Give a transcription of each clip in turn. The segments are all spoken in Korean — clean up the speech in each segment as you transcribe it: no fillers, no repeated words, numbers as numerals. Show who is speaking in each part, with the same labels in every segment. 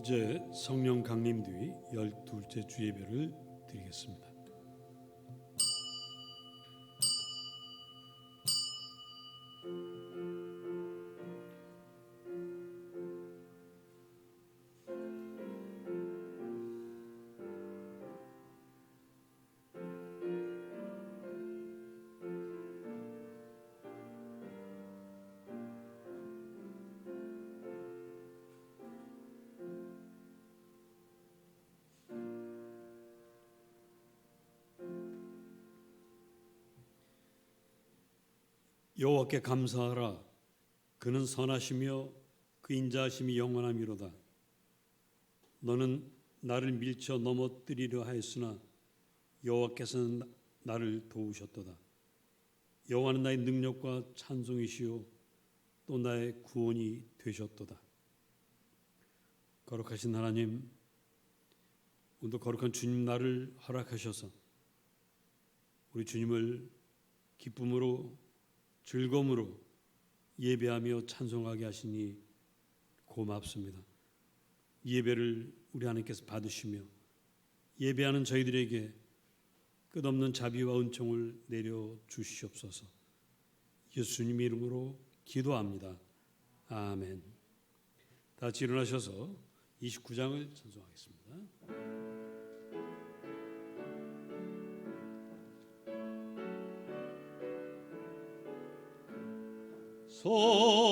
Speaker 1: 이제 성령 강림 뒤 12째 주예배를 드리겠습니다. 여호와께 감사하라. 그는 선하시며 그 인자하심이 영원함이로다. 너는 나를 밀쳐 넘어뜨리려 하였으나 여호와께서는 나를 도우셨도다. 여호와는 나의 능력과 찬송이시요 또 나의 구원이 되셨도다. 거룩하신 하나님, 오늘도 거룩한 주님 나를 허락하셔서 우리 주님을 기쁨으로 즐거움으로 예배하며 찬송하게 하시니 고맙습니다. 예배를 우리 하나님께서 받으시며 예배하는 저희들에게 끝없는 자비와 은총을 내려 주시옵소서. 예수님 이름으로 기도합니다. 아멘. 다 같이 일어나셔서 29장을 찬송하겠습니다.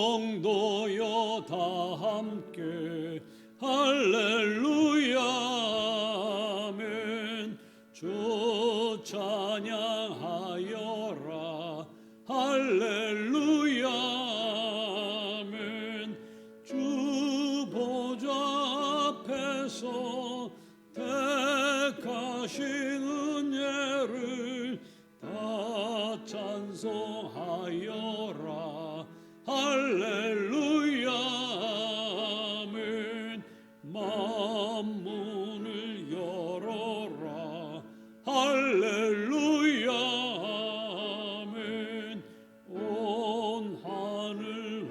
Speaker 1: 성도여 다 함께 할렐루야 아멘. 주 찬양하여라 할렐루야 아멘. 주 보좌 앞에서 택하신 은혜를 다 찬송하여라 할렐루야 아멘. 만문을 열어라 할렐루야 아멘. 온 하늘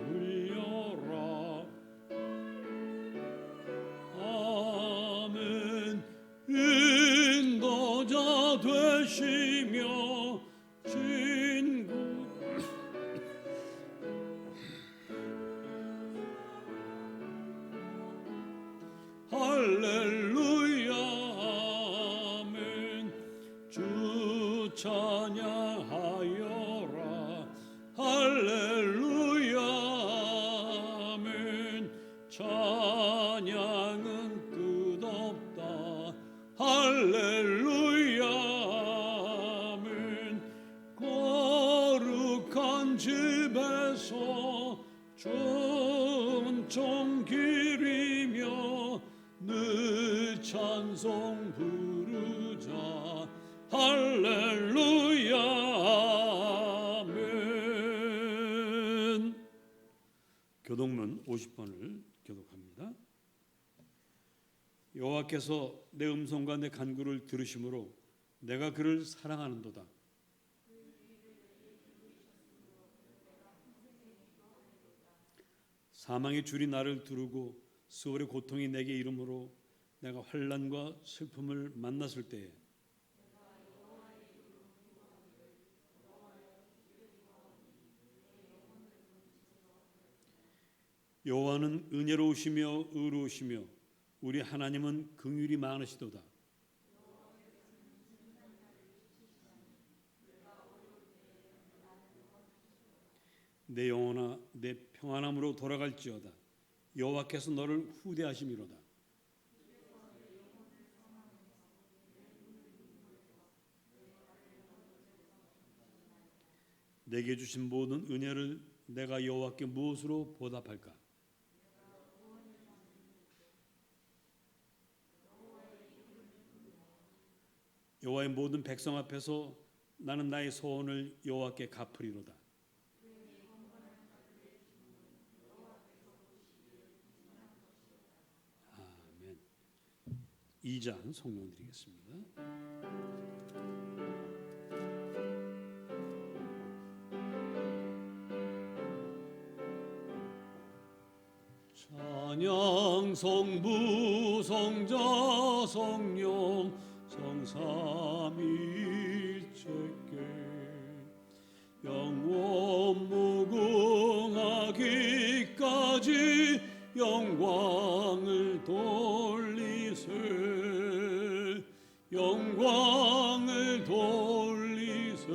Speaker 1: 흘려라 아멘. 인도자 되시며 진구 할렐루야 아멘. 주 찬양하여라 할렐루야 아멘. 찬양은 끝없다 할렐루야 아멘. 거룩한 집에서 춤총 기리며 늘 찬송 부르자 할렐루야 아멘. 교독문 50번을 교독합니다. 여호와께서 내 음성과 내 간구를 들으심으로 내가 그를 사랑하는도다. 사망의 줄이 나를 두르고 수월의 고통이 내게 이름으로 내가 환난과 슬픔을 만났을 때에 여호와는 은혜로우시며 의로우시며 우리 하나님은 긍휼이 많으시도다. 내 영혼아 내 평안함으로 돌아갈지어다. 여호와께서 너를 후대하심이로다. 내게 주신 모든 은혜를 내가 여호와께 무엇으로 보답할까? 여호와의 모든 백성 앞에서 나는 나의 소원을 여호와께 갚으리로다. 아멘. 2장 성령 드리겠습니다. 찬양 찬양 성부 성자 성령 성삼일체께 영원 무궁하기까지 영광을 돌리세 영광을 돌리세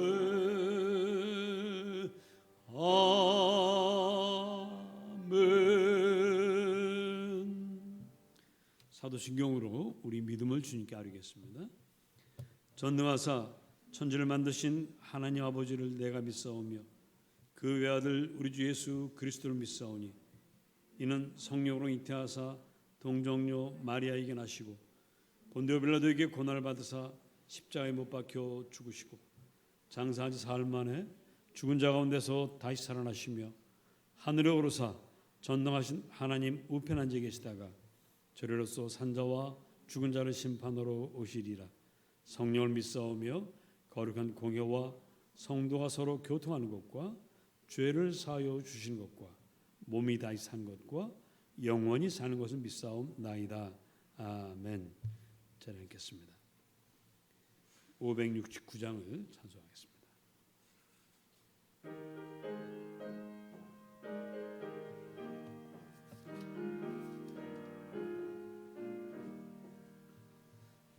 Speaker 1: 아멘. 사도신경으로 우리 믿음을 주님께 아뢰겠습니다. 전능하사 천지를 만드신 하나님 아버지를 내가 믿사오며 그 외아들 우리 주 예수 그리스도를 믿사오니 이는 성령으로 잉태하사 동정녀 마리아에게 나시고 본디오 빌라도에게 고난을 받으사 십자가에 못 박혀 죽으시고 장사한 지 사흘 만에 죽은 자 가운데서 다시 살아나시며 하늘에 오르사 전능하신 하나님 우편 앉아 계시다가 저리로서 산자와 죽은 자를 심판하러 오시리라. 성령을 믿사오며 거룩한 공회와 성도가 서로 교통하는 것과 죄를 사하여 주시는 것과 몸이 다시 산 것과 영원히 사는 것을 믿사옵나이다. 아멘. 잘 읽겠습니다. 569장을 찬송하겠습니다.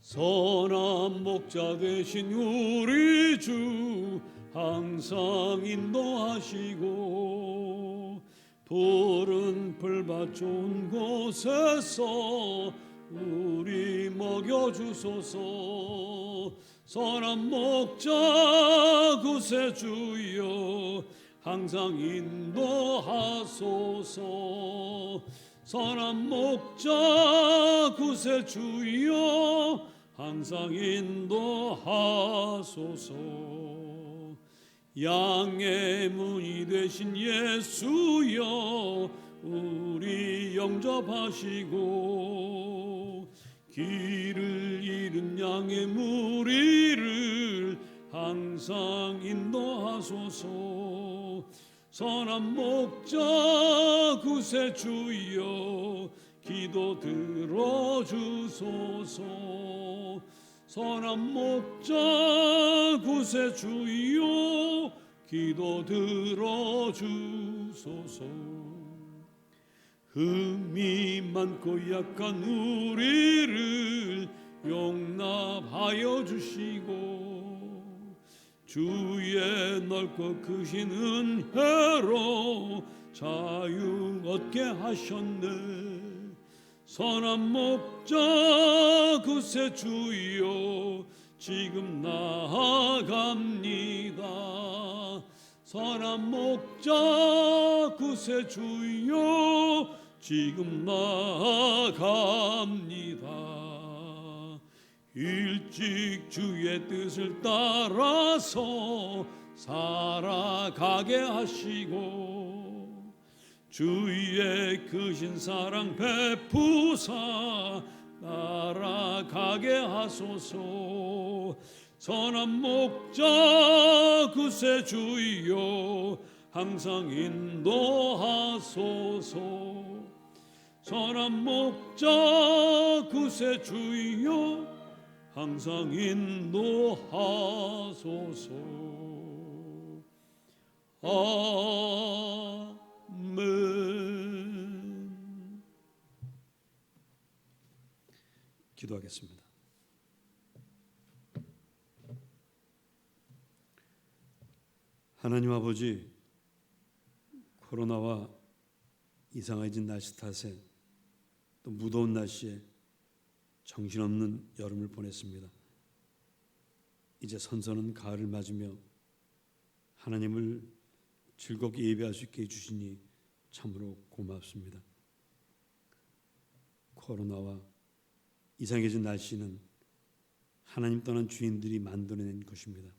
Speaker 1: 선한 목자 되신 우리 주 항상 인도하시고 푸른 풀밭 좋은 곳에서 우리 먹여주소서. 선한 목자 구세주여 항상 인도하소서. 선한 목자 구세주여 항상 인도하소서. 양의 문이 되신 예수여 우리 영접하시고 길을 잃은 양의 무리를 항상 인도하소서. 선한 목자 구세주여 기도 들어주소서. 선한 목자 구세주여 기도 들어주소서. 흠이 많고 약한 우리를 용납하여 주시고 주의 넓고 크신 은혜로 자유 얻게 하셨네. 선한 목자 구세주여 지금 나아갑니다. 선한 목자 구세주여 지금 나아갑니다. 일찍 주의 뜻을 따라서 살아가게 하시고 주의 크신 사랑 베푸사 날아가게 하소서. 선한 목자 구세주여 항상 인도하소서. 선한 목자 구세주여 항상 인도하소서. 아멘. 기도하겠습니다. 하나님 아버지, 코로나와 이상해진 날씨 탓에 또 무더운 날씨에 정신없는 여름을 보냈습니다. 이제 선선한 가을을 맞으며 하나님을 즐겁게 예배할 수 있게 해주시니 참으로 고맙습니다. 코로나와 이상해진 날씨는 하나님 떠난 주인들이 만들어낸 것입니다.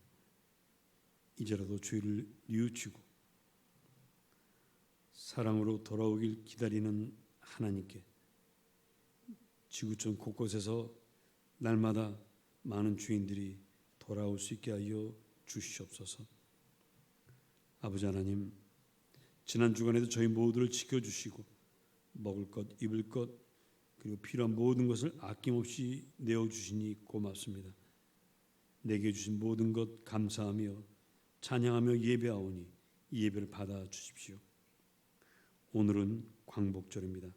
Speaker 1: 이제라도 주의를 뉘우치고 사랑으로 돌아오길 기다리는 하나님께 지구촌 곳곳에서 날마다 많은 주인들이 돌아올 수 있게 하여 주시옵소서. 아버지 하나님, 지난 주간에도 저희 모두를 지켜주시고 먹을 것, 입을 것, 그리고 필요한 모든 것을 아낌없이 내어주시니 고맙습니다. 내게 주신 모든 것 감사하며 찬양하며 예배하오니 이 예배를 받아 주십시오. 오늘은 광복절입니다.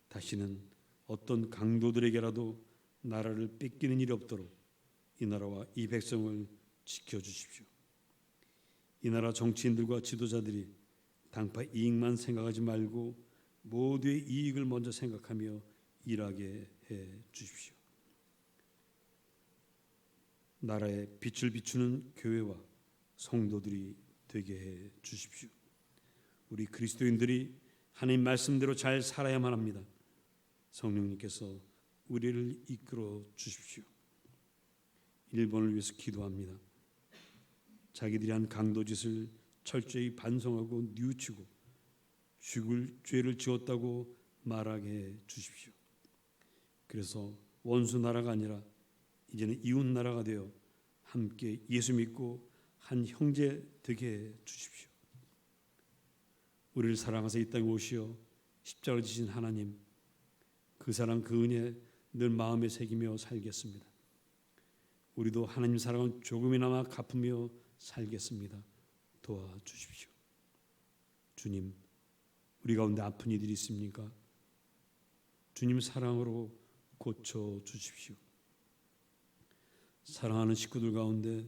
Speaker 1: 다시는 어떤 강도들에게라도 나라를 뺏기는 일이 없도록 이 나라와 이 백성을 지켜주십시오. 이 나라 정치인들과 지도자들이 당파 이익만 생각하지 말고 모두의 이익을 먼저 생각하며 일하게 해 주십시오. 나라에 빛을 비추는 교회와 성도들이 되게 해 주십시오. 우리 그리스도인들이 하나님 말씀대로 잘 살아야만 합니다. 성령님께서 우리를 이끌어 주십시오. 일본을 위해서 기도합니다. 자기들이 한 강도짓을 철저히 반성하고 뉘우치고 죽을 죄를 지었다고 말하게 해 주십시오. 그래서 원수 나라가 아니라 이제는 이웃 나라가 되어 함께 예수 믿고 한 형제 되게 해 주십시오. 우리를 사랑하사 이 땅에 오시어 십자가를 지신 하나님, 그 사랑 그 은혜 늘 마음에 새기며 살겠습니다. 우리도 하나님 사랑을 조금이나마 갚으며 살겠습니다. 도와주십시오. 주님, 우리 가운데 아픈 이들이 있습니까? 주님 사랑으로 고쳐주십시오. 사랑하는 식구들 가운데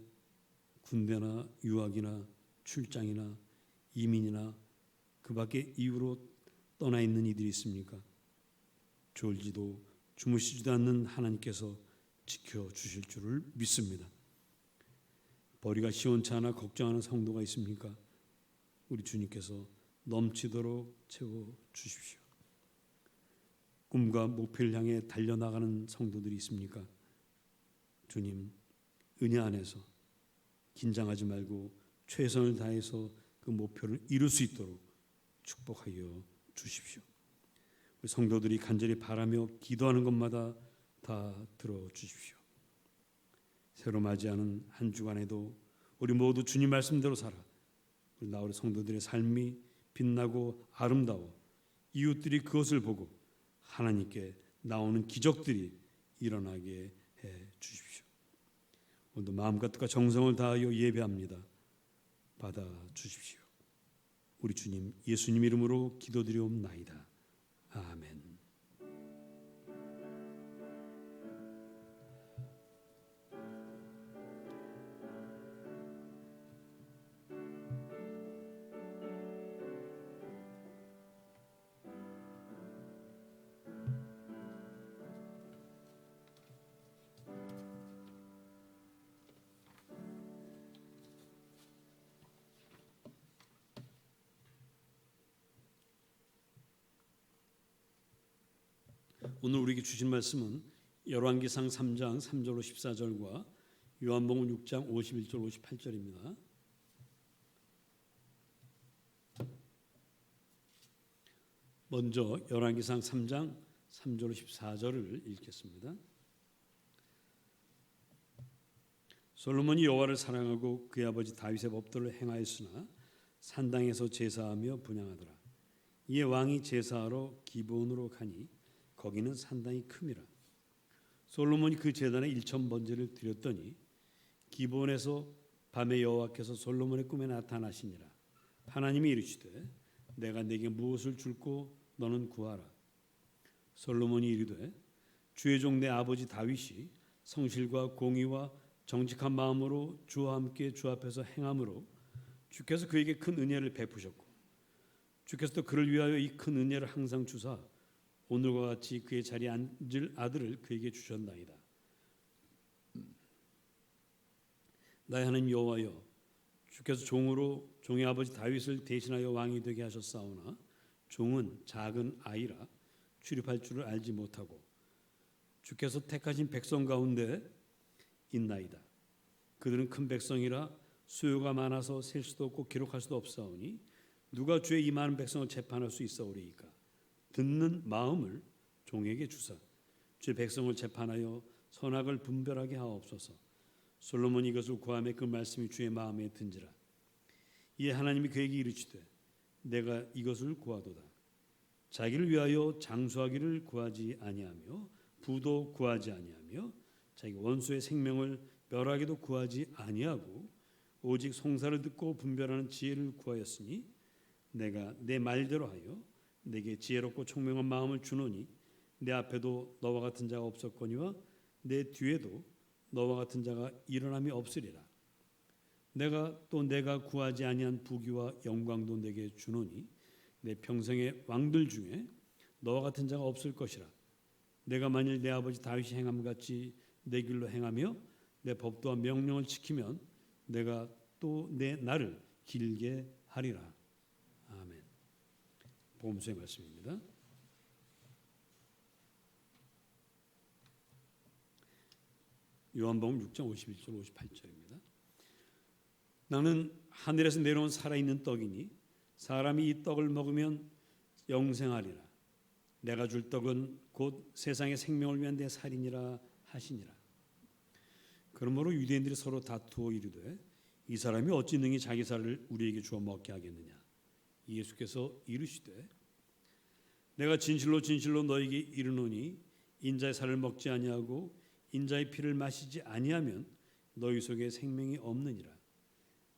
Speaker 1: 군대나 유학이나 출장이나 이민이나 그 밖에 이유로 떠나 있는 이들이 있습니까? 졸지도 주무시지도 않는 하나님께서 지켜주실 줄을 믿습니다. 벌이가 시원치 않아 걱정하는 성도가 있습니까? 우리 주님께서 넘치도록 채워주십시오. 꿈과 목표를 향해 달려나가는 성도들이 있습니까? 주님, 은혜 안에서 긴장하지 말고 최선을 다해서 그 목표를 이룰 수 있도록 축복하여 주십시오. 우리 성도들이 간절히 바라며 기도하는 것마다 다 들어주십시오. 새로 맞이하는 한 주간에도 우리 모두 주님 말씀대로 살아 우리 나우리 성도들의 삶이 빛나고 아름다워 이웃들이 그것을 보고 하나님께 나오는 기적들이 일어나게 해 주십시오. 오늘도 마음과 뜻과 정성을 다하여 예배합니다. 받아 주십시오. 우리 주님 예수님 이름으로 기도드리옵나이다. 아멘. 오늘 우리에게 주신 말씀은 열왕기상 3장 3절로 14절과 요한복음 6장 51절 58절입니다. 먼저 열왕기상 3장 3절로 14절을 읽겠습니다. 솔로몬이 여호와를 사랑하고 그의 아버지 다윗의 법도를 행하였으나 산당에서 제사하며 분향하더라. 이에 왕이 제사하러 기브온으로 가니 거기는 산당이 큼이라. 솔로몬이 그 제단에 1000번제를 드렸더니 기브온에서 밤에 여호와께서 솔로몬의 꿈에 나타나시니라. 하나님이 이르시되 내가 네게 무엇을 줄고 너는 구하라. 솔로몬이 이르되 주의 종 내 아버지 다윗이 성실과 공의와 정직한 마음으로 주와 함께 주 앞에서 행함으로 주께서 그에게 큰 은혜를 베푸셨고 주께서 또 그를 위하여 이 큰 은혜를 항상 주사 오늘과 같이 그의 자리에 앉을 아들을 그에게 주셨나이다. 나의 하나님 여호와여, 주께서 종으로 종의 아버지 다윗을 대신하여 왕이 되게 하셨사오나 종은 작은 아이라 출입할 줄을 알지 못하고 주께서 택하신 백성 가운데 있나이다. 그들은 큰 백성이라 수요가 많아서 셀 수도 없고 기록할 수도 없사오니 누가 주의 이 많은 백성을 재판할 수 있사오리이까. 듣는 마음을 종에게 주사 주의 백성을 재판하여 선악을 분별하게 하옵소서. 솔로몬이 이것을 구하매 그 말씀이 주의 마음에 든지라. 이에 하나님이 그에게 이르시되 내가 이것을 구하도다. 자기를 위하여 장수하기를 구하지 아니하며 부도 구하지 아니하며 자기 원수의 생명을 멸하기도 구하지 아니하고 오직 송사를 듣고 분별하는 지혜를 구하였으니 내가 내 말대로 하여 내게 지혜롭고 총명한 마음을 주노니 내 앞에도 너와 같은 자가 없었거니와 내 뒤에도 너와 같은 자가 일어남이 없으리라. 내가 구하지 아니한 부귀와 영광도 내게 주노니 내 평생의 왕들 중에 너와 같은 자가 없을 것이라. 내가 만일 내 아버지 다윗이 행함 같이 내 길로 행하며 내 법도와 명령을 지키면 내가 또 내 날을 길게 하리라. 아멘. 복음서의 말씀입니다. 요한복음 6장 51절 58절입니다. 나는 하늘에서 내려온 살아있는 떡이니 사람이 이 떡을 먹으면 영생하리라. 내가 줄 떡은 곧 세상의 생명을 위한 내 살이니라 하시니라. 그러므로 유대인들이 서로 다투어 이르되 이 사람이 어찌 능히 자기 살을 우리에게 주어 먹게 하겠느냐. 예수께서 이르시되 내가 진실로 진실로 너에게 이르노니 인자의 살을 먹지 아니하고 인자의 피를 마시지 아니하면 너희 속에 생명이 없느니라.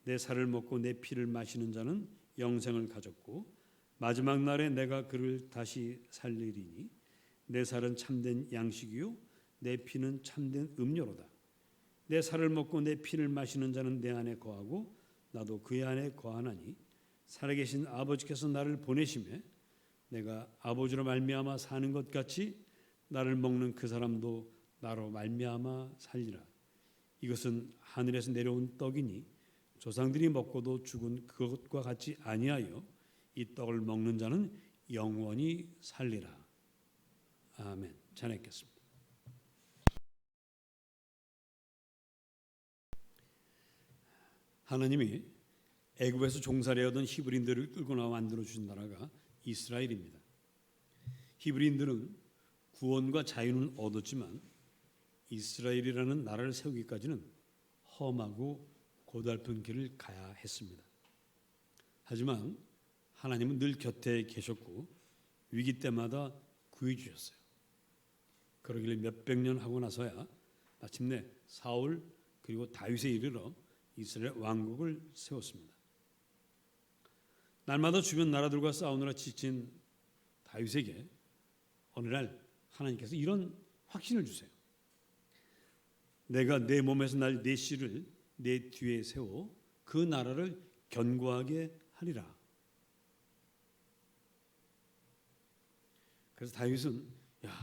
Speaker 1: 내 살을 먹고 내 피를 마시는 자는 영생을 가졌고 마지막 날에 내가 그를 다시 살리리니 내 살은 참된 양식이요 내 피는 참된 음료로다. 내 살을 먹고 내 피를 마시는 자는 내 안에 거하고 나도 그의 안에 거하나니 살아계신 아버지께서 나를 보내심에 내가 아버지로 말미암아 사는 것 같이 나를 먹는 그 사람도 나로 말미암아 살리라. 이것은 하늘에서 내려온 떡이니 조상들이 먹고도 죽은 그것과 같이 아니하여 이 떡을 먹는 자는 영원히 살리라. 아멘. 찬양했겠습니다. 하나님이 애굽에서 종살이하던 히브리인들을 끌고 나와 만들어 주신 나라가 이스라엘입니다. 히브리인들은 구원과 자유는 얻었지만 이스라엘이라는 나라를 세우기까지는 험하고 고달픈 길을 가야 했습니다. 하지만 하나님은 늘 곁에 계셨고 위기 때마다 구해 주셨어요. 그러기를 몇백 년 하고 나서야 마침내 사울 그리고 다윗에 이르러 이스라엘 왕국을 세웠습니다. 날마다 주변 나라들과 싸우느라 지친 다윗에게 어느 날 하나님께서 이런 확신을 주세요. 내가 내 몸에서 날 내 씨를 내 뒤에 세워 그 나라를 견고하게 하리라. 그래서 다윗은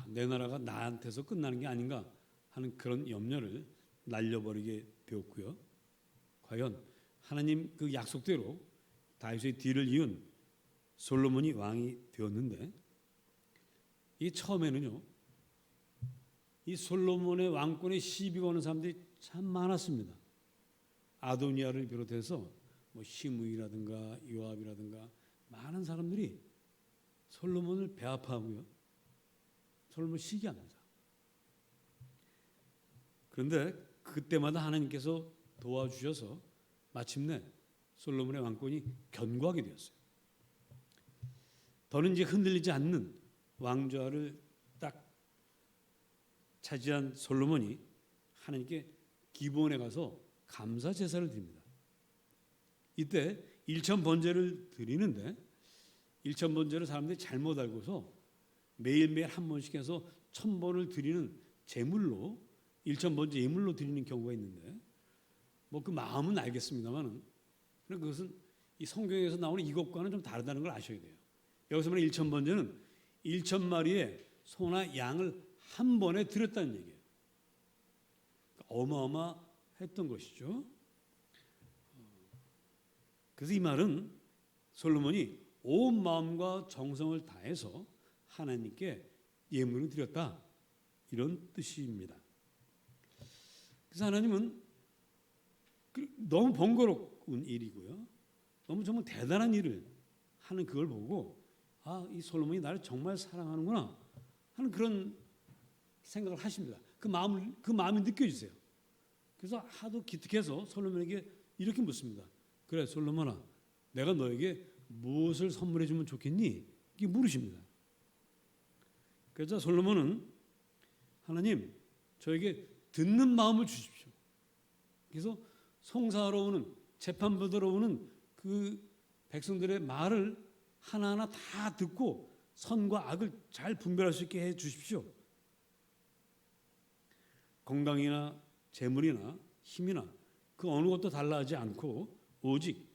Speaker 1: 내 나라가 나한테서 끝나는 게 아닌가 하는 그런 염려를 날려버리게 되었고요. 과연 하나님 그 약속대로 다윗의 뒤를 이은 솔로몬이 왕이 되었는데 이 처음에는요. 이 솔로몬의 왕권에 시비 거는 사람들이 참 많았습니다. 아도니아를 비롯해서 시므이라든가 요압이라든가 많은 사람들이 솔로몬을 배합하고요. 솔로몬을 시기합니다. 그런데 그때마다 하나님께서 도와주셔서 마침내 솔로몬의 왕권이 견고하게 되었어요. 더는 이제 흔들리지 않는 왕좌를 딱 차지한 솔로몬이 하나님께 기브온에 가서 감사 제사를 드립니다. 이때 일천 번제를 드리는데 일천 번제를 사람들이 잘못 알고서 매일매일 한 번씩 해서 1000번을 드리는 제물로 일천 번제 예물로 드리는 경우가 있는데 그 마음은 알겠습니다만 그것은 이 성경에서 나오는 이것과는 좀 다르다는 걸 아셔야 돼요. 여기서 말하는 일천 번제는 1000마리의 소나 양을 한 번에 드렸다는 얘기예요. 어마어마했던 것이죠. 그래서 이 말은 솔로몬이 온 마음과 정성을 다해서 하나님께 예물을 드렸다 이런 뜻입니다. 그래서 하나님은 너무 번거로운 일이고요. 너무 정말 대단한 일을 하는 그걸 보고 이 솔로몬이 나를 정말 사랑하는구나 하는 그런 생각을 하십니다. 그 마음이 느껴지세요. 그래서 하도 기특해서 솔로몬에게 이렇게 묻습니다. 그래 솔로몬아, 내가 너에게 무엇을 선물해 주면 좋겠니? 이렇게 물으십니다. 그래서 솔로몬은 하나님 저에게 듣는 마음을 주십시오. 그래서 송사하러 오는 재판 받으러 오는 그 백성들의 말을 하나하나 다 듣고 선과 악을 잘 분별할 수 있게 해 주십시오. 건강이나 재물이나 힘이나 그 어느 것도 달라하지 않고 오직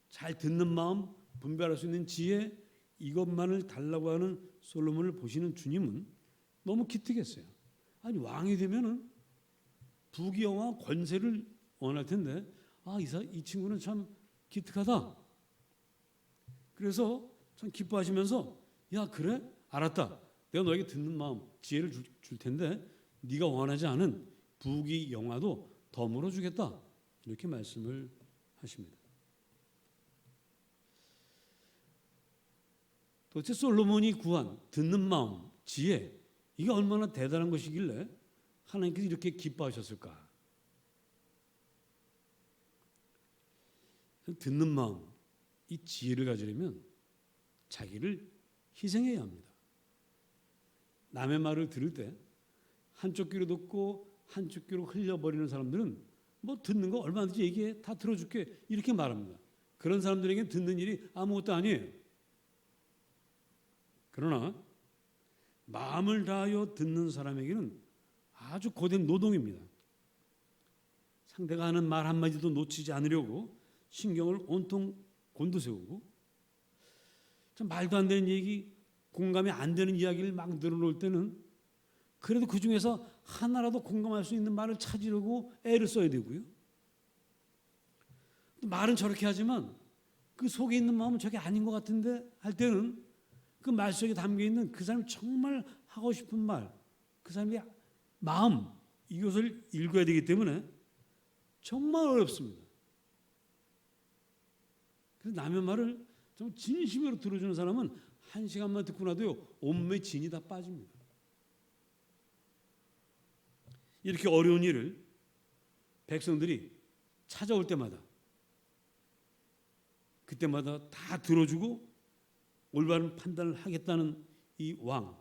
Speaker 1: 잘 듣는 마음, 분별할 수 있는 지혜, 이것만을 달라고 하는 솔로몬을 보시는 주님은 너무 기특했어요. 아니 왕이 되면은 부귀영화 권세를 원할 텐데 이 친구는 참 기특하다. 그래서 참 기뻐하시면서 야 그래? 알았다. 내가 너에게 듣는 마음, 지혜를 줄 텐데 네가 원하지 않은 부귀영화도 덤으로 주겠다. 이렇게 말씀을 하십니다. 도대체 솔로몬이 구한 듣는 마음, 지혜 이게 얼마나 대단한 것이길래 하나님께서 이렇게 기뻐하셨을까? 듣는 마음, 이 지혜를 가지려면 자기를 희생해야 합니다. 남의 말을 들을 때 한쪽 귀로 듣고 한쪽 귀로 흘려버리는 사람들은 뭐 듣는 거 얼마든지 얘기해, 다 들어줄게 이렇게 말합니다. 그런 사람들에게 듣는 일이 아무것도 아니에요. 그러나 마음을 다하여 듣는 사람에게는 아주 고된 노동입니다. 상대가 하는 말 한마디도 놓치지 않으려고 신경을 온통 곤두세우고 참 말도 안 되는 얘기, 공감이 안 되는 이야기를 막 늘어놓을 때는 그래도 그 중에서 하나라도 공감할 수 있는 말을 찾으려고 애를 써야 되고요. 또 말은 저렇게 하지만 그 속에 있는 마음은 저게 아닌 것 같은데 할 때는 그 말 속에 담겨 있는 그 사람이 정말 하고 싶은 말, 그 사람의 마음 이것을 읽어야 되기 때문에 정말 어렵습니다. 그래서 남의 말을 좀 진심으로 들어주는 사람은 한 시간만 듣고 나도요 온몸에 진이 다 빠집니다. 이렇게 어려운 일을 백성들이 찾아올 때마다 그때마다 다 들어주고 올바른 판단을 하겠다는 이 왕,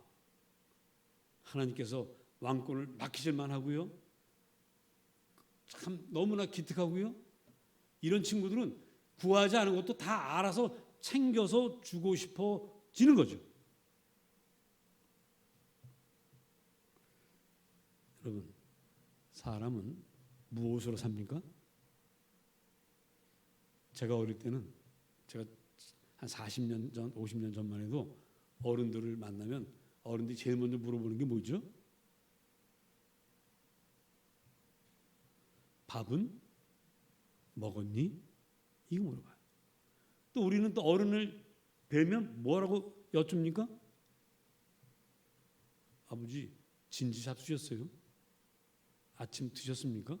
Speaker 1: 하나님께서 왕권을 맡기실만 하고요. 참 너무나 기특하고요. 이런 친구들은 구하지 않은 것도 다 알아서 챙겨서 주고 싶어지는 거죠. 여러분, 사람은 무엇으로 삽니까? 제가 어릴 때는 제가 한 40년 전, 50년 전만 해도 어른들을 만나면 어른들이 제일 먼저 물어보는 게 뭐죠? 밥은 먹었니? 이거 물어봐요. 또 우리는 또 어른을 뵈면 뭐라고 여쭙니까? 아버지 진지 잡수셨어요? 아침 드셨습니까?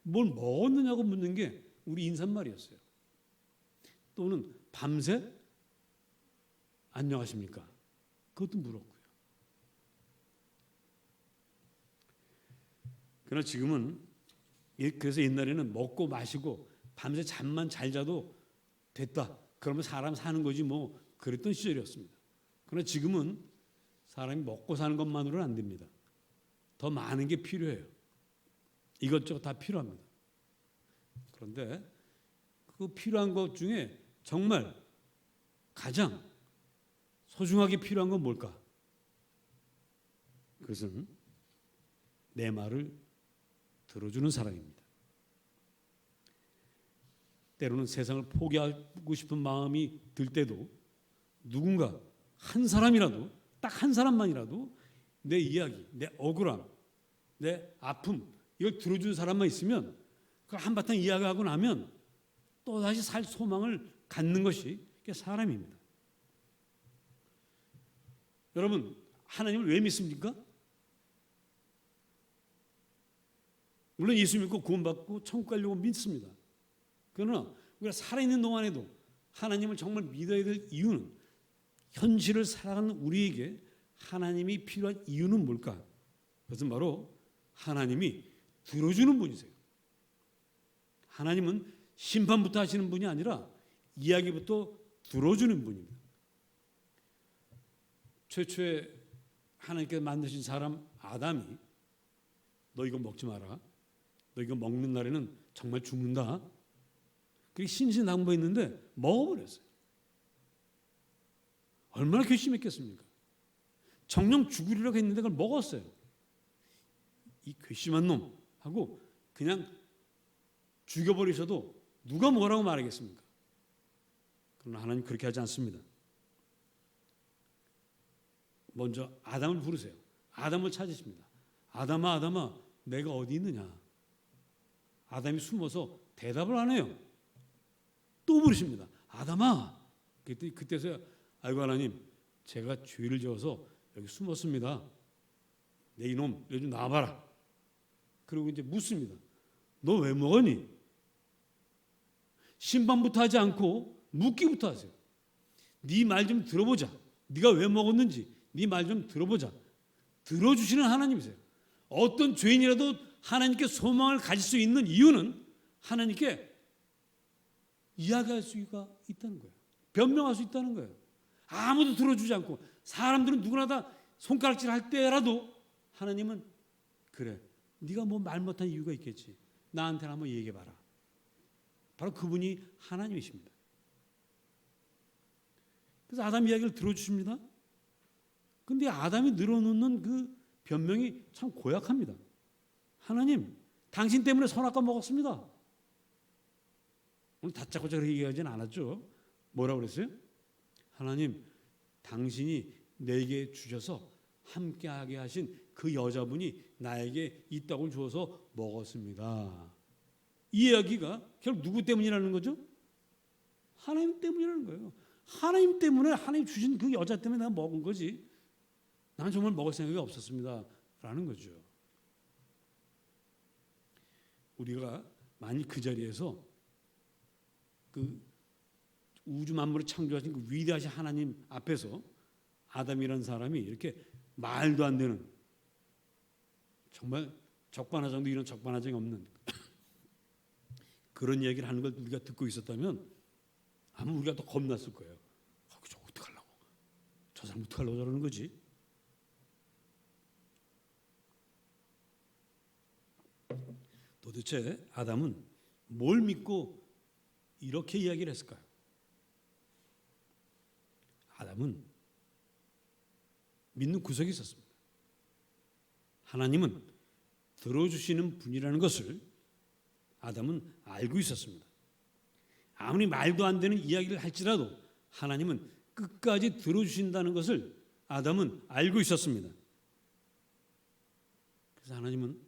Speaker 1: 뭘 먹었느냐고 묻는 게 우리 인사말이었어요. 또는 밤새 안녕하십니까? 그것도 물었고요. 그러나 지금은 그래서 옛날에는 먹고 마시고 밤새 잠만 잘 자도 됐다. 그러면 사람 사는 거지 뭐 그랬던 시절이었습니다. 그러나 지금은 사람이 먹고 사는 것만으로는 안 됩니다. 더 많은 게 필요해요. 이것저것 다 필요합니다. 그런데 그 필요한 것 중에 정말 가장 소중하게 필요한 건 뭘까? 그것은 내 말을 들어주는 사람입니다. 때로는 세상을 포기하고 싶은 마음이 들 때도 누군가 한 사람이라도 딱 한 사람만이라도 내 이야기, 내 억울함, 내 아픔 이걸 들어주는 사람만 있으면 그 한바탕 이야기하고 나면 또다시 살 소망을 갖는 것이 사람입니다. 여러분 하나님을 왜 믿습니까? 물론 예수 믿고 구원받고 천국 가려고 믿습니다. 그러나 우리가 살아있는 동안에도 하나님을 정말 믿어야 될 이유는 현실을 살아가는 우리에게 하나님이 필요한 이유는 뭘까? 그것은 바로 하나님이 들어주는 분이세요. 하나님은 심판부터 하시는 분이 아니라 이야기부터 들어주는 분입니다. 최초에 하나님께서 만드신 사람 아담이 너 이거 먹지 마라. 너 이거 먹는 날에는 정말 죽는다. 그렇게 신신당부했는데 먹어버렸어요. 얼마나 괘씸했겠습니까? 정녕 죽으리라고 했는데 그걸 먹었어요. 이 괘씸한 놈 하고 그냥 죽여버리셔도 누가 뭐라고 말하겠습니까? 그러나 하나님 그렇게 하지 않습니다. 먼저 아담을 부르세요. 아담을 찾으십니다. 아담아, 아담아, 내가 어디 있느냐? 아담이 숨어서 대답을 안 해요. 또 부르십니다. 아담아. 그때서야 아이고 하나님, 제가 죄를 지어서 여기 숨었습니다. 내 이놈, 여기 좀 나와봐라. 그리고 이제 묻습니다. 너 왜 먹었니? 심판부터 하지 않고 묻기부터 하세요. 네 말 좀 들어보자. 네가 왜 먹었는지 네 말 좀 들어보자. 들어주시는 하나님이세요. 어떤 죄인이라도 하나님께 소망을 가질 수 있는 이유는 하나님께 이야기할 수가 있다는 거예요. 변명할 수 있다는 거예요. 아무도 들어주지 않고 사람들은 누구나 다 손가락질 할 때라도 하나님은 그래, 네가 뭐 말 못한 이유가 있겠지. 나한테는 한번 얘기해봐라. 바로 그분이 하나님이십니다. 그래서 아담 이야기를 들어주십니다. 그런데 아담이 늘어놓는 그 변명이 참 고약합니다. 하나님, 당신 때문에 선악과 먹었습니다. 오늘 다짜고짜 그렇게 얘기하진 않았죠. 뭐라고 그랬어요? 하나님, 당신이 내게 주셔서 함께하게 하신 그 여자분이 나에게 이 떡을 주어서 먹었습니다. 이 이야기가 결국 누구 때문이라는 거죠? 하나님 때문이라는 거예요. 하나님 때문에, 하나님 주신 그 여자 때문에 내가 먹은 거지. 난 정말 먹을 생각이 없었습니다. 라는 거죠. 우리가 만일 그 자리에서 그 우주 만물을 창조하신 그 위대하신 하나님 앞에서 아담이라는 사람이 이렇게 말도 안 되는, 정말 적반하장도 이런 적반하장이 없는 그런 이야기를 하는 걸 우리가 듣고 있었다면 아마 우리가 더 겁났을 거예요. 저 어떡하려고, 저 사람 어떡하려고 저러는 거지. 도대체 아담은 뭘 믿고 이렇게 이야기를 했을까요? 아담은 믿는 구석이 있었습니다. 하나님은 들어주시는 분이라는 것을 아담은 알고 있었습니다. 아무리 말도 안 되는 이야기를 할지라도 하나님은 끝까지 들어주신다는 것을 아담은 알고 있었습니다. 그래서 하나님은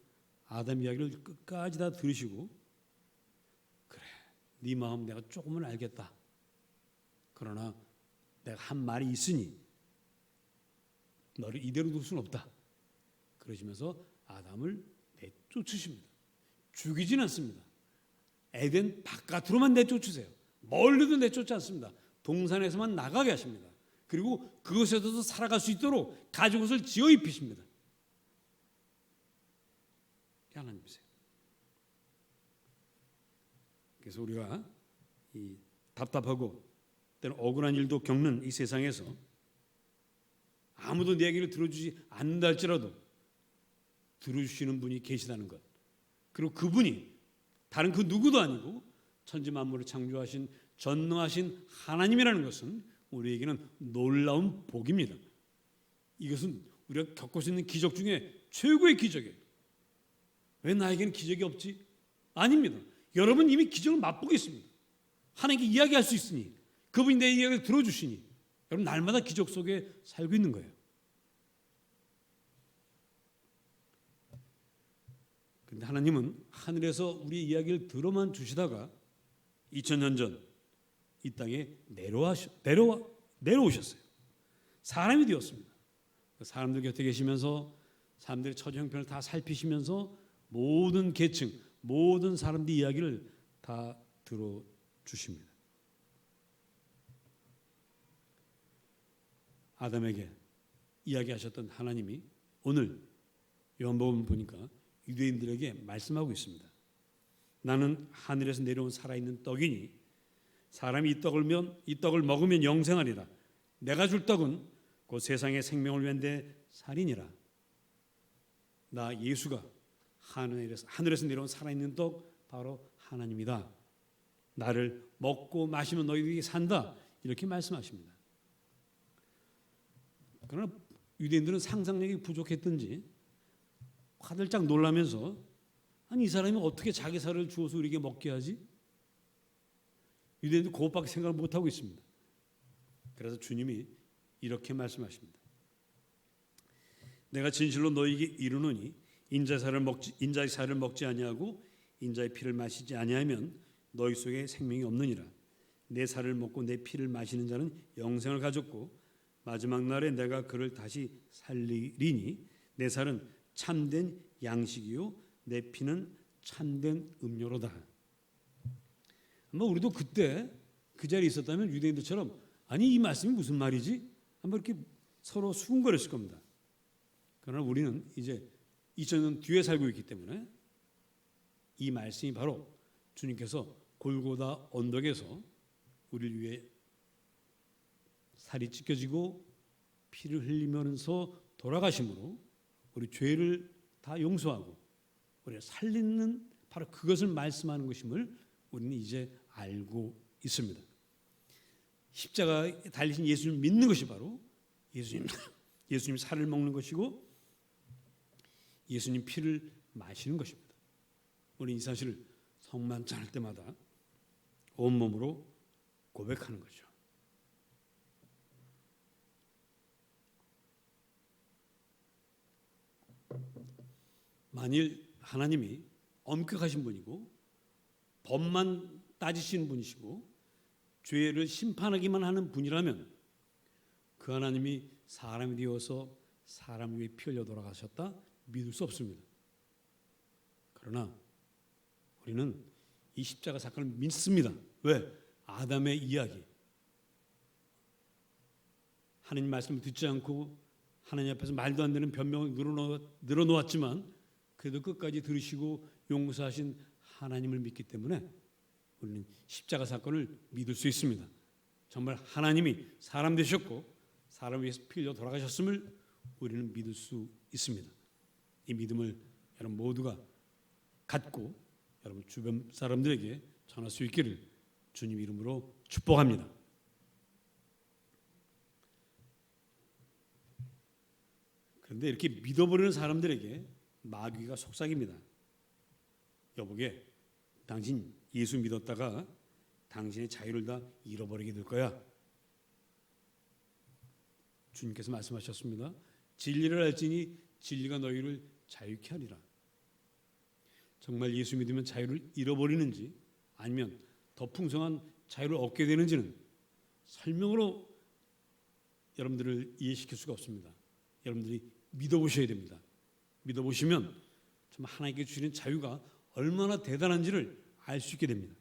Speaker 1: 아담 이야기를 끝까지 다 들으시고, 그래, 네 마음 내가 조금은 알겠다. 그러나 내가 한 말이 있으니 너를 이대로 둘 수는 없다. 그러시면서 아담을 내쫓으십니다. 죽이진 않습니다. 에덴 바깥으로만 내쫓으세요. 멀리도 내쫓지 않습니다. 동산에서만 나가게 하십니다. 그리고 그것에서도 살아갈 수 있도록 가죽옷을 지어 입히십니다. 하나님이세요. 그래서 우리가 이 답답하고 때는 억울한 일도 겪는 이 세상에서 아무도 내 얘기를 들어주지 않는다 할지라도 들어주시는 분이 계시다는 것, 그리고 그분이 다른 그 누구도 아니고 천지 만물을 창조하신 전능하신 하나님이라는 것은 우리에게는 놀라운 복입니다. 이것은 우리가 겪을 수 있는 기적 중에 최고의 기적이에요. 왜 나에게는 기적이 없지? 아닙니다. 여러분 이미 기적을 맛보고 있습니다. 하나님께 이야기할 수 있으니, 그분이 내 이야기를 들어주시니 여러분 날마다 기적 속에 살고 있는 거예요. 그런데 하나님은 하늘에서 우리 이야기를 들어만 주시다가 2000년 전 이 땅에 내려오셨어요. 사람이 되었습니다. 사람들 곁에 계시면서 사람들의 처지 형편을 다 살피시면서 모든 계층, 모든 사람들의 이야기를 다 들어주십니다. 아담에게 이야기하셨던 하나님이 오늘 요한복음 보니까 유대인들에게 말씀하고 있습니다. 나는 하늘에서 내려온 살아있는 떡이니 사람이 이 떡을 먹으면 영생하리라. 내가 줄 떡은 곧 세상의 생명을 위한 데 살이니라. 나 예수가 하늘에서 내려온 살아있는 떡 바로 하나님이다. 나를 먹고 마시면 너희들이 산다. 이렇게 말씀하십니다. 그러나 유대인들은 상상력이 부족했던지 화들짝 놀라면서 아니 이 사람이 어떻게 자기 살을 주어서 우리에게 먹게 하지? 유대인들 그것밖에 생각을 못하고 있습니다. 그래서 주님이 이렇게 말씀하십니다. 내가 진실로 너희에게 이르노니 인자의 살을 먹지 아니하고 인자의 피를 마시지 아니하면 너희 속에 생명이 없느니라. 내 살을 먹고 내 피를 마시는 자는 영생을 가졌고 마지막 날에 내가 그를 다시 살리리니 내 살은 참된 양식이요 내 피는 참된 음료로다. 아마 우리도 그때 그 자리에 있었다면 유대인들처럼 아니 이 말씀이 무슨 말이지? 한번 이렇게 서로 수군거렸을 겁니다. 그러나 우리는 이제 2000년 뒤에 살고 있기 때문에 이 말씀이 바로 주님께서 골고다 언덕에서 우리를 위해 살이 찢겨지고 피를 흘리면서 돌아가심으로 우리 죄를 다 용서하고 우리를 살리는 바로 그것을 말씀하는 것임을 우리는 이제 알고 있습니다. 십자가에 달리신 예수님을 믿는 것이 바로 예수님 살을 먹는 것이고 예수님 피를 마시는 것입니다. 우리는 이 사실을 성만찬할 때마다 온몸으로 고백하는 거죠. 만일 하나님이 엄격하신 분이고 법만 따지시는 분이시고 죄를 심판하기만 하는 분이라면 그 하나님이 사람이 되어서 사람 위에 피 흘려 돌아가셨다 믿을 수 없습니다. 그러나 우리는 이 십자가 사건을 믿습니다. 왜? 아담의 이야기. 하나님 말씀을 듣지 않고 하나님 앞에서 말도 안 되는 변명을 늘어놓았지만 그래도 끝까지 들으시고 용서하신 하나님을 믿기 때문에 우리는 십자가 사건을 믿을 수 있습니다. 정말 하나님이 사람 되셨고 사람 위해서 피 흘려 돌아가셨음을 우리는 믿을 수 있습니다. 이 믿음을 여러분 모두가 갖고 여러분 주변 사람들에게 전할 수 있기를 주님 이름으로 축복합니다. 그런데 이렇게 믿어버리는 사람들에게 마귀가 속삭입니다. 여보게, 당신 예수 믿었다가 당신의 자유를 다 잃어버리게 될 거야. 주님께서 말씀하셨습니다. 진리를 알지니 진리가 너희를 자유케 하리라. 정말 예수 믿으면 자유를 잃어버리는지 아니면 더 풍성한 자유를 얻게 되는지는 설명으로 여러분들을 이해시킬 수가 없습니다. 여러분들이 믿어보셔야 됩니다. 믿어보시면 정말 하나님께 주시는 자유가 얼마나 대단한지를 알 수 있게 됩니다.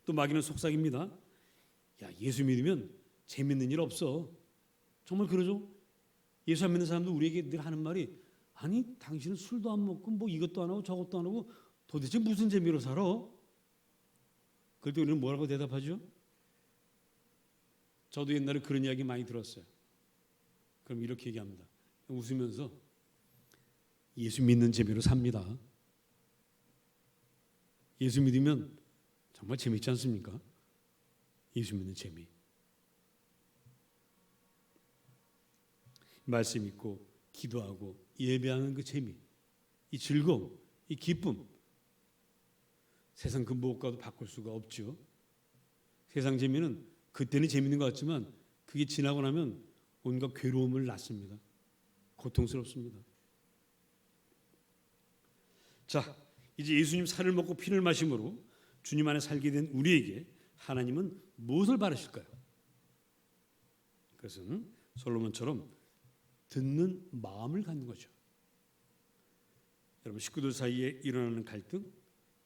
Speaker 1: 또 마귀는 속삭입니다. 야, 예수 믿으면 재밌는 일 없어. 정말 그러죠? 예수 안 믿는 사람도 우리에게 늘 하는 말이 아니 당신은 술도 안 먹고 뭐 이것도 안 하고 저것도 안 하고 도대체 무슨 재미로 살아? 그럴 때 우리는 뭐라고 대답하죠? 저도 옛날에 그런 이야기 많이 들었어요. 그럼 이렇게 얘기합니다. 웃으면서 예수 믿는 재미로 삽니다. 예수 믿으면 정말 재밌지 않습니까? 예수 믿는 재미. 말씀 읽고 기도하고 예배하는 그 재미, 이 즐거움, 이 기쁨. 세상 그 무엇과도 바꿀 수가 없죠. 세상 재미는 그때는 재밌는 것 같지만 그게 지나고 나면 온갖 괴로움을 낳습니다. 고통스럽습니다. 자, 이제 예수님 살을 먹고 피를 마심으로 주님 안에 살게 된 우리에게 하나님은 무엇을 바라실까요? 그것은 솔로몬처럼 듣는 마음을 갖는 거죠. 여러분 식구들 사이에 일어나는 갈등,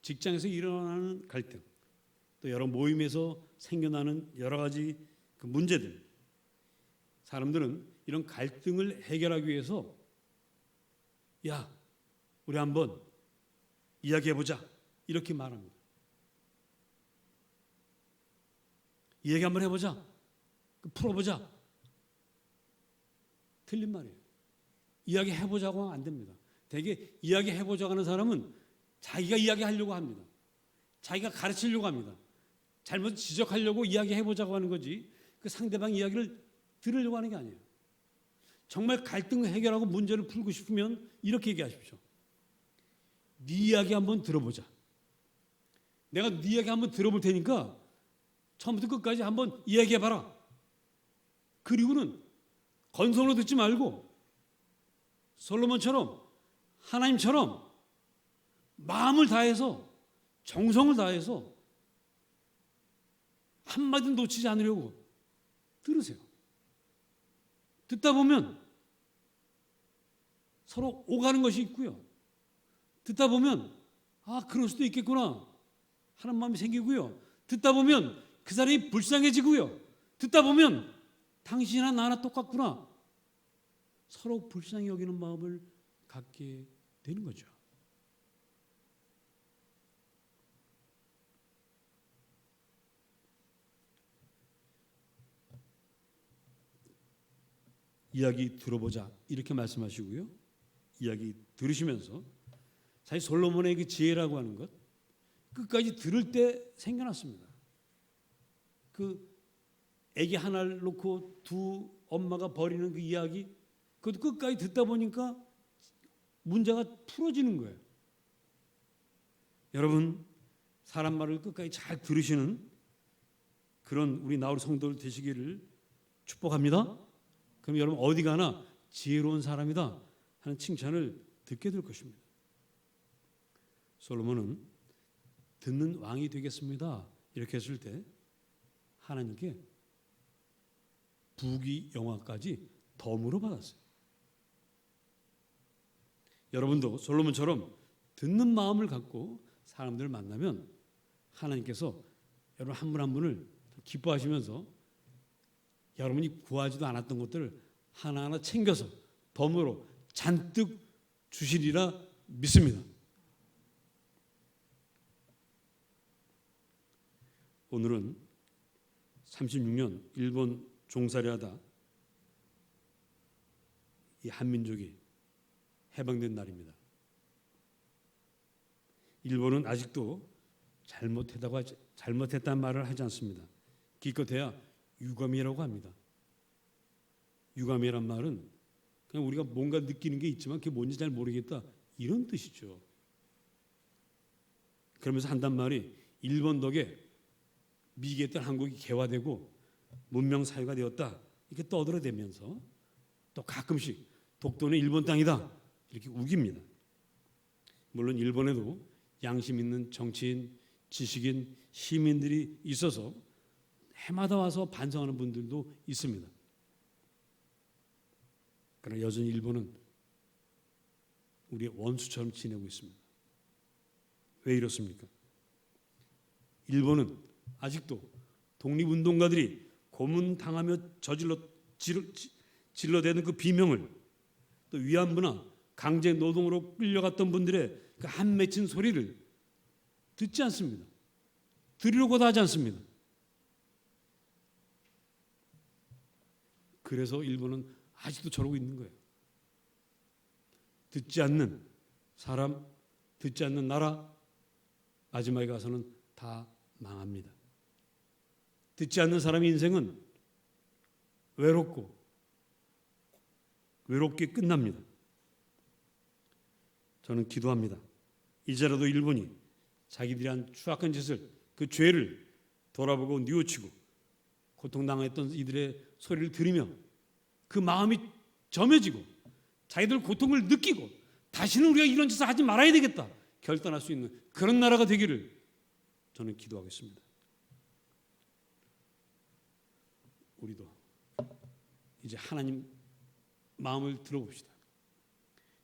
Speaker 1: 직장에서 일어나는 갈등, 또 여러 모임에서 생겨나는 여러 가지 그 문제들, 사람들은 이런 갈등을 해결하기 위해서 야, 우리 한번 이야기해보자 이렇게 말합니다. 이야기 한번 해보자, 풀어보자. 틀린 말이에요. 이야기해보자고 하면 안 됩니다. 대개 이야기해보자고 하는 사람은 자기가 이야기하려고 합니다. 자기가 가르치려고 합니다. 잘못 지적하려고 이야기해보자고 하는 거지 그 상대방 이야기를 들으려고 하는 게 아니에요. 정말 갈등을 해결하고 문제를 풀고 싶으면 이렇게 얘기하십시오. 네 이야기 한번 들어보자. 내가 네 이야기 한번 들어볼 테니까 처음부터 끝까지 한번 이야기해봐라. 그리고는 건성으로 듣지 말고 솔로몬처럼 하나님처럼 마음을 다해서 정성을 다해서 한마디 놓치지 않으려고 들으세요. 듣다 보면 서로 오가는 것이 있고요. 듣다 보면 그럴 수도 있겠구나 하는 마음이 생기고요. 듣다 보면 그 사람이 불쌍해지고요. 듣다 보면 당신이나 나나 똑같구나 서로 불쌍히 여기는 마음을 갖게 되는 거죠. 이야기 들어보자 이렇게 말씀하시고요. 이야기 들으시면서 사실 솔로몬의 그 지혜라고 하는 것 끝까지 들을 때 생겨났습니다. 그 아기 하나를 놓고 두 엄마가 벌이는 그 이야기 그것도 끝까지 듣다 보니까 문제가 풀어지는 거예요. 여러분 사람 말을 끝까지 잘 들으시는 그런 우리 나홀 성도들 되시기를 축복합니다. 그럼 여러분 어디 가나 지혜로운 사람이다 하는 칭찬을 듣게 될 것입니다. 솔로몬은 듣는 왕이 되겠습니다 이렇게 했을 때 하나님께 부귀 영화까지 덤으로 받았어요. 여러분도 솔로몬처럼 듣는 마음을 갖고 사람들을 만나면 하나님께서 여러분 한 분 한 분을 기뻐하시면서 여러분이 구하지도 않았던 것들을 하나하나 챙겨서 덤으로 잔뜩 주시리라 믿습니다. 오늘은 36년 일본 종살이 하다 이 한민족이 해방된 날입니다. 일본은 아직도 잘못했다는 말을 하지 않습니다. 기껏해야 유감이라고 합니다. 유감이란 말은 그냥 우리가 뭔가 느끼는 게 있지만 그게 뭔지 잘 모르겠다 이런 뜻이죠. 그러면서 한단 말이 일본 덕에 미개했던 한국이 개화되고 문명 사회가 되었다 이렇게 떠들어대면서 또 가끔씩 독도는 일본 땅이다 이렇게 우깁니다. 물론 일본에도 양심 있는 정치인, 지식인, 시민들이 있어서 해마다 와서 반성하는 분들도 있습니다. 그러나 여전히 일본은 우리의 원수처럼 지내고 있습니다. 왜 이렇습니까? 일본은 아직도 독립운동가들이 고문당하며 질러대는 그 비명을 또 위안부나 강제 노동으로 끌려갔던 분들의 그 한 맺힌 소리를 듣지 않습니다. 들으려고도 하지 않습니다. 그래서 일본은 아직도 저러고 있는 거예요. 듣지 않는 사람, 듣지 않는 나라, 마지막에 가서는 다 망합니다. 듣지 않는 사람의 인생은 외롭게 끝납니다. 저는 기도합니다. 이제라도 일본이 자기들이 한 추악한 짓을 그 죄를 돌아보고 뉘우치고 고통당했던 이들의 소리를 들으며 그 마음이 점해지고 자기들 고통을 느끼고 다시는 우리가 이런 짓을 하지 말아야 되겠다 결단할 수 있는 그런 나라가 되기를 저는 기도하겠습니다. 우리도 이제 하나님 마음을 들어봅시다.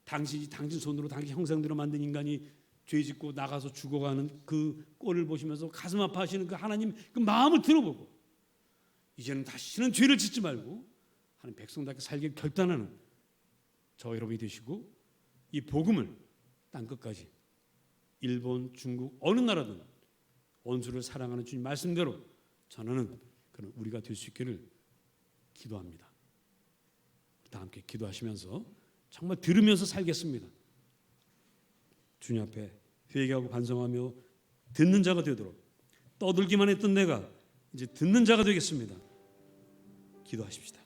Speaker 1: 당신 손으로 당신 형상대로 만든 인간이 죄짓고 나가서 죽어가는 그 꼴을 보시면서 가슴 아파하시는 그 하나님 그 마음을 들어보고 이제는 다시는 죄를 짓지 말고 하나님 백성답게 살길 결단하는 저 여러분이 되시고 이 복음을 땅끝까지 일본, 중국 어느 나라든 원수를 사랑하는 주님 말씀대로 전하는 그런 우리가 될 수 있기를 기도합니다. 다 함께 기도하시면서 정말 들으면서 살겠습니다. 주님 앞에 회개하고 반성하며 듣는 자가 되도록, 떠들기만 했던 내가 이제 듣는 자가 되겠습니다. 기도하십시다.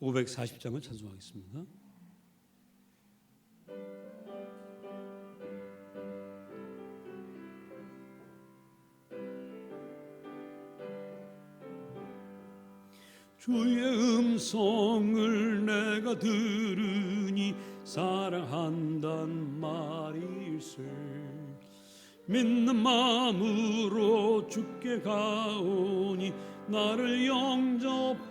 Speaker 1: (540장을) 찬송하겠습니다. 주의 음성을 내가 들으니 사랑한단 말일세. 믿는 마음으로 주께 가오니 나를 영접하소서.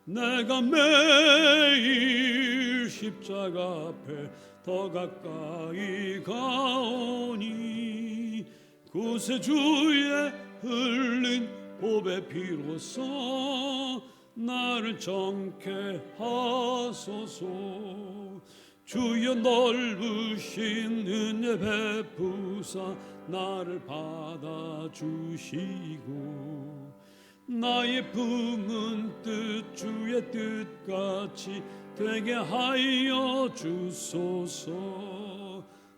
Speaker 1: 내가 매일 십자가 앞에 더 가까이 가오니 구세 주의 흘린 보배 피로써 나를 정케 하소서. 주여 넓으신 은혜 베푸사 나를 받아주시고 나의 품은 뜻 주의 뜻같이 되게 하여 주소서.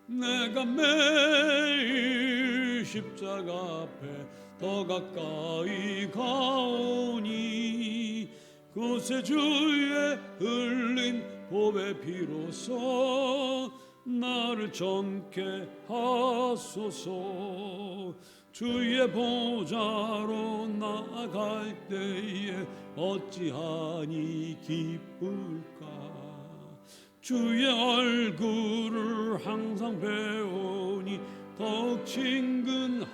Speaker 1: 내가 매일 십자가 앞에 더 가까이 가오니 구세 주의 흘린 보배 피로써 나를 정케 하소서. 주의 보좌로 나아갈 때에 어찌하니 기쁠까. 주의 얼굴을 항상 배우니 더욱 친근합니다.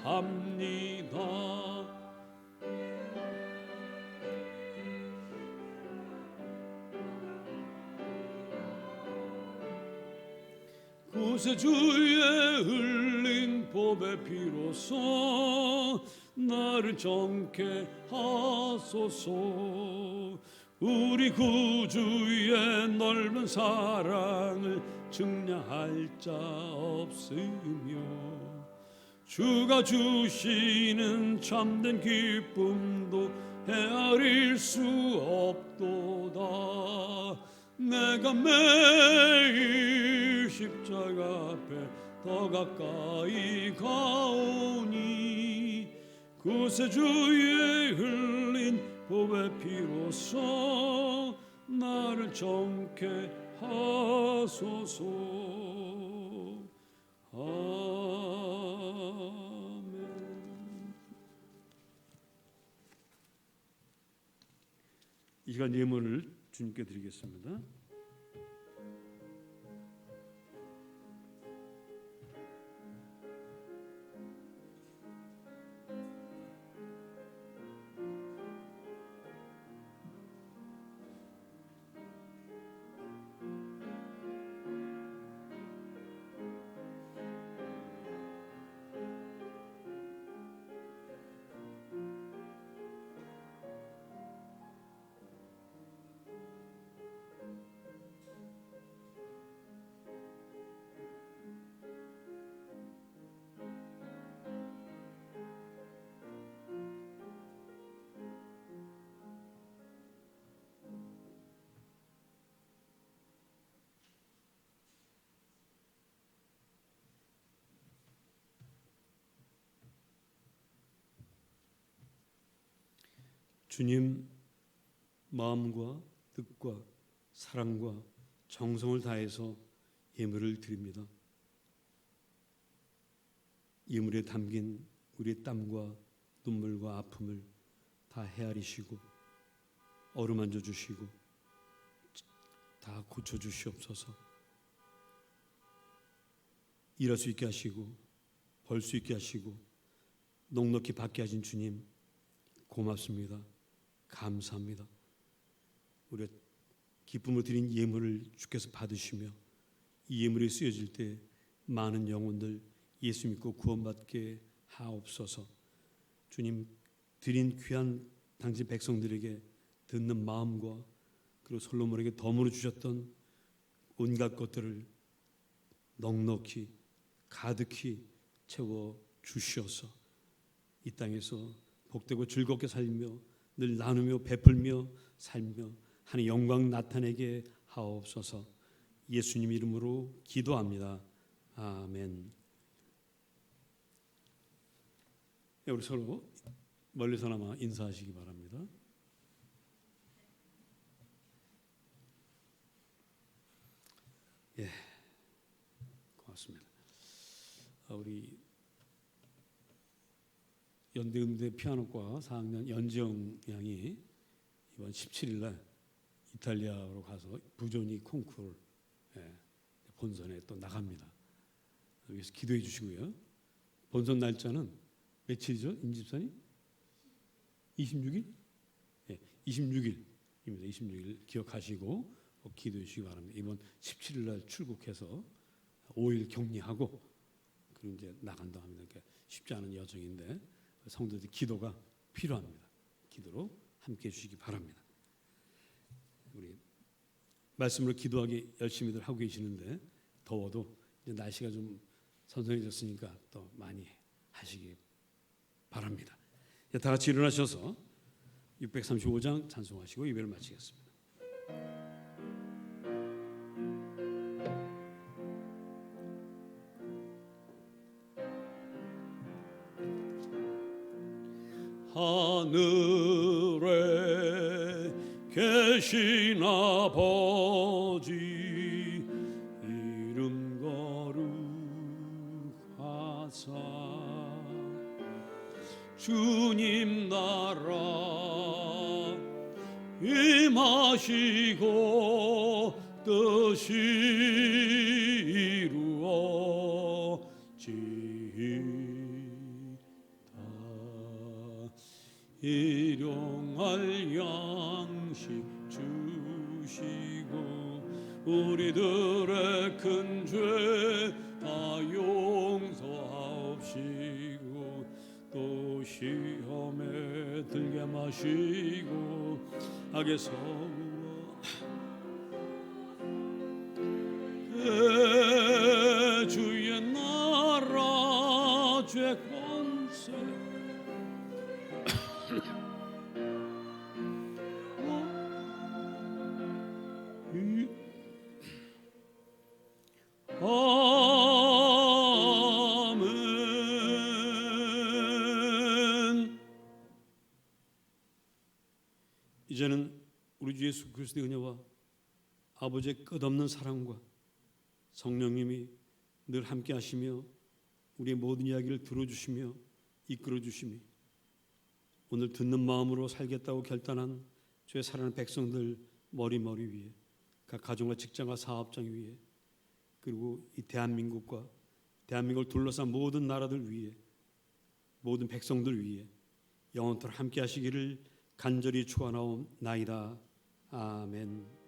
Speaker 1: 구세 주의 흘린 보배 피로써 나를 정케 하소서. 우리 구주의 넓은 사랑을 증량할 자 없으며 주가 주시는 참된 기쁨도 헤아릴 수 없도다. 내가 매일 십자가 앞에 더 가까이 가오니 구세 주의 흘린 보배 피로써 나를 정케 하소서. 아멘. 이 시간 예물을 주님께 드리겠습니다. 주님, 마음과 뜻과 사랑과 정성을 다해서 예물을 드립니다. 예물에 담긴 우리의 땀과 눈물과 아픔을 다 헤아리시고 어루만져 주시고 다 고쳐 주시옵소서. 일할 수 있게 하시고 벌 수 있게 하시고 넉넉히 받게 하신 주님, 고맙습니다. 감사합니다. 우리가 기쁨을 드린 예물을 주께서 받으시며 이 예물이 쓰여질 때 많은 영혼들 예수 믿고 구원받게 하옵소서. 주님, 드린 귀한 당신 백성들에게 듣는 마음과 그리고 솔로몬에게 덤으로 주셨던 온갖 것들을 넉넉히 가득히 채워 주시어서 이 땅에서 복되고 즐겁게 살며 늘 나누며 베풀며 살며 하나님의 영광 나타내게 하옵소서. 예수님 이름으로 기도합니다. 아멘. 우리 서로 멀리서나마 인사하시기 바랍니다. 예, 고맙습니다. 우리 연대음대 피아노과 4학년 연지영 양이 이번 17일 날 이탈리아로 가서 부조니 콩쿠르 본선에 또 나갑니다. 여기서 기도해 주시고요. 본선 날짜는 며칠이죠? 임집사님? 26일? 네, 26일입니다. 26일 기억하시고 기도해 주시기 바랍니다. 이번 17일 날 출국해서 5일 격리하고 그리고 이제 나간다 합니다. 그러니까 쉽지 않은 여정인데 성도들 기도가 필요합니다. 기도로 함께 해 주시기 바랍니다. 우리 말씀으로 기도하기 열심히들 하고 계시는데 더워도 이제 날씨가 좀 선선해졌으니까 또 많이 하시기 바랍니다. 다 같이 일어나셔서 635장 찬송하시고 예배를 마치겠습니다. 하늘에 계신 아버지 이름 거룩하사 주님 나라 임하시고 뜻이 이루어지다. 일용할 양식 주시고 우리들의 큰 죄 다 용서하옵시고 또 시험에 들게 마시고 악에서 주의 나라 주의 권세 아멘. 이제는 우리 주 예수 그리스도의 은혜와 아버지의 끝없는 사랑과 성령님이 늘 함께 하시며 우리의 모든 이야기를 들어주시며 이끌어주시며 오늘 듣는 마음으로 살겠다고 결단한 주의 사랑하는 백성들 머리 위에 각 가정과 직장과 사업장 위에 그리고 이 대한민국과 대한민국을 둘러싼 모든 나라들 위에 모든 백성들 위에 영원토록 함께 하시기를 간절히 축원하옵나이다. 아멘.